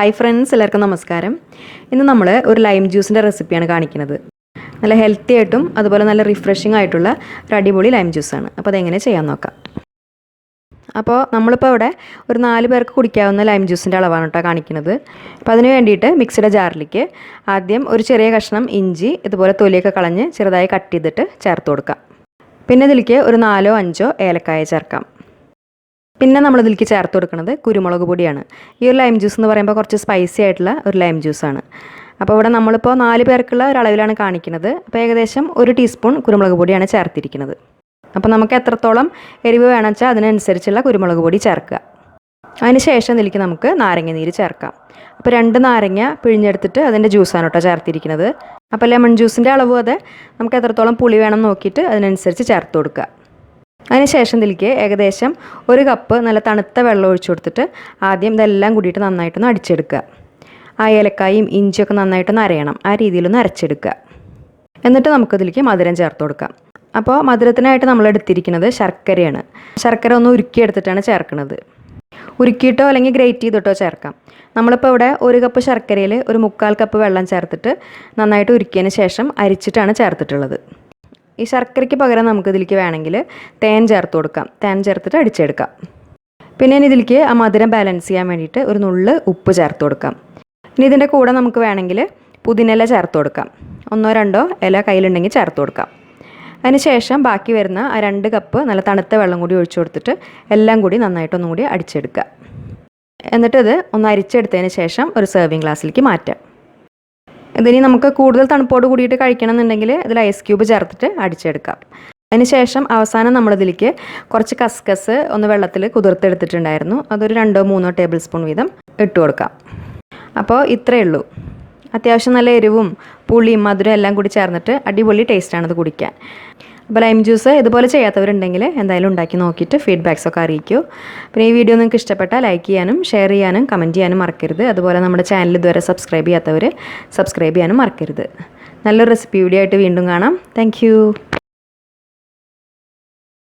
Hi friends, എല്ലാവർക്കും നമസ്കാരം. ഇന്ന് നമ്മൾ ഒരു ലൈം ജ്യൂസിൻ്റെ റെസിപ്പിയാണ് കാണിക്കുന്നത്. നല്ല ഹെൽത്തി ആയിട്ടും അതുപോലെ നല്ല റിഫ്രഷിംഗ് ആയിട്ടുള്ള ഒരു അടിപൊളി ലൈം ജ്യൂസാണ്. അപ്പോൾ അതെങ്ങനെ ചെയ്യാൻ നോക്കാം. അപ്പോൾ നമ്മളിപ്പോൾ ഇവിടെ ഒരു 4 പേർക്ക് കുടിക്കാവുന്ന ലൈം ജ്യൂസിൻ്റെ അളവാണ് കേട്ടോ കാണിക്കുന്നത്. അപ്പോൾ അതിന് വേണ്ടിയിട്ട് മിക്സിയുടെ ജാറിലേക്ക് ആദ്യം ഒരു ചെറിയ കഷ്ണം ഇഞ്ചി ഇതുപോലെ തൊലിയൊക്കെ കളഞ്ഞ് ചെറുതായി കട്ട് ചെയ്തിട്ട് ചേർത്ത് കൊടുക്കാം. പിന്നെ ഇതിലേക്ക് ഒരു 4-5 ഏലക്കായ ചേർക്കാം. പിന്നെ നമ്മളിതിലേക്ക് ചേർത്ത് കൊടുക്കുന്നത് കുരുമുളക് പൊടിയാണ്. ഈ ഒരു ലൈം ജ്യൂസ് എന്ന് പറയുമ്പോൾ കുറച്ച് സ്പൈസി ആയിട്ടുള്ള ഒരു ലൈം ജ്യൂസാണ്. അപ്പോൾ ഇവിടെ നമ്മളിപ്പോൾ 4 പേർക്കുള്ള ഒരളവിലാണ് കാണിക്കുന്നത്. അപ്പോൾ ഏകദേശം 1 ടീസ്പൂൺ കുരുമുളക് പൊടിയാണ് ചേർത്തിരിക്കുന്നത്. അപ്പോൾ നമുക്ക് എത്രത്തോളം എരിവ് വേണമെന്ന് വെച്ചാൽ അതിനനുസരിച്ചുള്ള കുരുമുളക് പൊടി ചേർക്കുക. അതിന് ശേഷം ഇതിലേക്ക് നമുക്ക് നാരങ്ങ നീര് ചേർക്കാം. അപ്പോൾ 2 നാരങ്ങ പിഴിഞ്ഞെടുത്തിട്ട് അതിൻ്റെ ജ്യൂസാണ് കേട്ടോ ചേർത്തിരിക്കുന്നത്. അപ്പോൾ ലെമൺ ജ്യൂസിൻ്റെ അളവ് അതെ നമുക്ക് എത്രത്തോളം പുളി വേണം നോക്കിയിട്ട് അതിനനുസരിച്ച് ചേർത്ത് കൊടുക്കുക. അതിനുശേഷം ഇതിലേക്ക് ഏകദേശം 1 കപ്പ് നല്ല തണുത്ത വെള്ളം ഒഴിച്ചു കൊടുത്തിട്ട് ആദ്യം ഇതെല്ലാം കൂടിയിട്ട് നന്നായിട്ടൊന്ന് അടിച്ചെടുക്കുക. ആ ഏലക്കായും ഇഞ്ചിയൊക്കെ നന്നായിട്ടൊന്ന് അരയണം, ആ രീതിയിലൊന്ന് അരച്ചെടുക്കുക. എന്നിട്ട് നമുക്കിതിലേക്ക് മധുരം ചേർത്ത് കൊടുക്കാം. അപ്പോൾ മധുരത്തിനായിട്ട് നമ്മൾ എടുത്തിരിക്കുന്നത് ശർക്കരയാണ്. ശർക്കര ഒന്ന് ഉരുക്കിയെടുത്തിട്ടാണ് ചേർക്കുന്നത്. ഉരുക്കിയിട്ടോ അല്ലെങ്കിൽ ഗ്രേറ്റ് ചെയ്തിട്ടോ ചേർക്കാം. നമ്മളിപ്പോൾ ഇവിടെ 1 കപ്പ് ശർക്കരയിൽ ഒരു 3/4 കപ്പ് വെള്ളം ചേർത്തിട്ട് നന്നായിട്ട് ഉരുക്കിയതിന് ശേഷം അരിച്ചിട്ടാണ് ചേർത്തിട്ടുള്ളത്. ഈ ശർക്കരയ്ക്ക് പകരം നമുക്ക് ഇതിലേക്ക് വേണമെങ്കിൽ തേൻ ചേർത്ത് കൊടുക്കാം. തേൻ ചേർത്തിട്ട് അടിച്ചെടുക്കാം. പിന്നെ ഇനി ഇതിലേക്ക് ആ മധുരം ബാലൻസ് ചെയ്യാൻ വേണ്ടിയിട്ട് ഒരു നുള്ള് ഉപ്പ് ചേർത്ത് കൊടുക്കാം. ഇനി ഇതിൻ്റെ കൂടെ നമുക്ക് വേണമെങ്കിൽ പുതിനയില ചേർത്ത് കൊടുക്കാം. 1-2 ഇല കയ്യിലുണ്ടെങ്കിൽ ചേർത്ത് കൊടുക്കാം. അതിന് ശേഷം ബാക്കി വരുന്ന ആ 2 കപ്പ് നല്ല തണുത്ത വെള്ളം കൂടി ഒഴിച്ചു കൊടുത്തിട്ട് എല്ലാം കൂടി നന്നായിട്ടൊന്നും കൂടി അടിച്ചെടുക്കുക. എന്നിട്ട് ഇത് ഒന്ന് അരിച്ചെടുത്തതിന് ശേഷം ഒരു സെർവിങ് ഗ്ലാസ്സിലേക്ക് മാറ്റാം. ഇതിനി നമുക്ക് കൂടുതൽ തണുപ്പോട് കൂടിയിട്ട് കഴിക്കണം എന്നുണ്ടെങ്കിൽ ഇതിൽ ഐസ് ക്യൂബ് ചേർത്തിട്ട് അടിച്ചെടുക്കാം. അതിന് ശേഷം അവസാനം നമ്മളിതിലേക്ക് കുറച്ച് കസ്കസ് ഒന്ന് വെള്ളത്തിൽ കുതിർത്തെടുത്തിട്ടുണ്ടായിരുന്നു. അതൊരു 2-3 ടേബിൾ സ്പൂൺ വീതം ഇട്ട് കൊടുക്കാം. അപ്പോൾ ഇത്രയേ ഉള്ളൂ. അത്യാവശ്യം നല്ല എരിവും പുളിയും മധുരം എല്ലാം കൂടി ചേർന്നിട്ട് അടിപൊളി ടേസ്റ്റാണിത് കുടിക്കാൻ. അപ്പോൾ ലൈം ജ്യൂസ് ഇതുപോലെ ചെയ്യാത്തവരുണ്ടെങ്കിൽ എന്തായാലും ഉണ്ടാക്കി നോക്കിയിട്ട് ഫീഡ്ബാക്സൊക്കെ അറിയിക്കൂ. പിന്നെ ഈ വീഡിയോ നിങ്ങൾക്ക് ഇഷ്ടപ്പെട്ടാൽ ലൈക്ക് ചെയ്യാനും ഷെയർ ചെയ്യാനും കമൻറ്റ് ചെയ്യാനും മറക്കരുത്. അതുപോലെ നമ്മുടെ ചാനൽ ഇതുവരെ സബ്സ്ക്രൈബ് ചെയ്യാത്തവർ സബ്സ്ക്രൈബ് ചെയ്യാനും മറക്കരുത്. നല്ലൊരു റെസിപ്പി വീഡിയോ ആയിട്ട് വീണ്ടും കാണാം. താങ്ക്